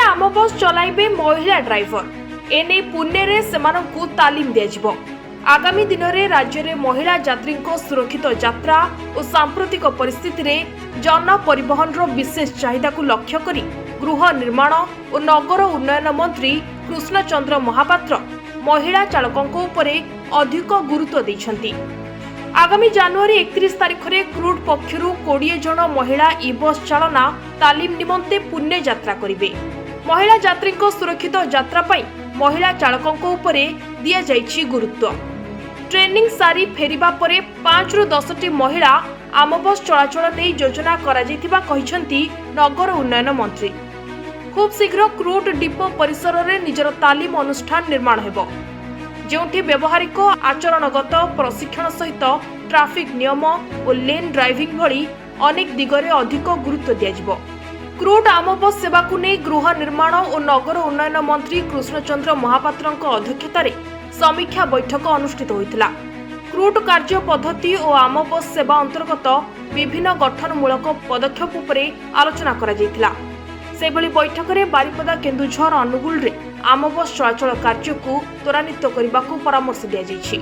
आम बस चलाइबे महिला ड्राइवर एने पुणे रे सेमानंकु तालीम दियाजिबो। आगामी दिन में राज्य में महिला यात्री सुरक्षित यात्रा और सांप्रतिक परिस्थिति रे जन परिवहन विशेष चाहिदा को लक्ष्य करी गृह निर्माण और नगर उन्नयन मंत्री कृष्णचंद्र महापात्र महिला चालकों उपरे अधिक गुरुत्व देइछंती। आगामी जनवरी 31 तारिख में क्रूड पक्षरु 20 जन महिला ई बस चालना तालीम निमंते पुणे यात्रा करिवे। महिला यात्री सुरक्षित यात्रा पाई महिला चालकों उपरे दिया जाइछि गुरुत्व। ट्रेनिंग सारी फेरिबा परे 5 रु 10टी महिला आम बस चलाचल नहीं योजना करा कहिछंती नगर उन्नयन मंत्री। खूब शीघ्र क्रूड डिपो परिसर में निजर तालीम अनुष्ठान निर्माण हेबो, जोंठी व्यवहारिक आचरणगत प्रशिक्षण सहित ट्राफिक नियम और लेन ड्राइविंग भली अनेक दिगरे अधिक गुरुत्व दियाजिबो। क्रूड आम बस सेवा को नहीं गृह निर्माण और नगर उन्नयन मंत्री कृष्णचंद्र महापात्रଙ୍କ अध्यक्षतार समीक्षा बैठक अनुष्ठित होइतिला। क्रूड कार्य पद्धति और आम बस सेवा अंतर्गत विभिन्न गठनमूलक पदक्षेप उपरे आलोचना करा जायतिला। सेबली बैठक में बारिपदा केन्दुझर अनुगुल रे आम बस चलाचल कार्य को त्वरान्वित करने को परामर्श दिया जायछि।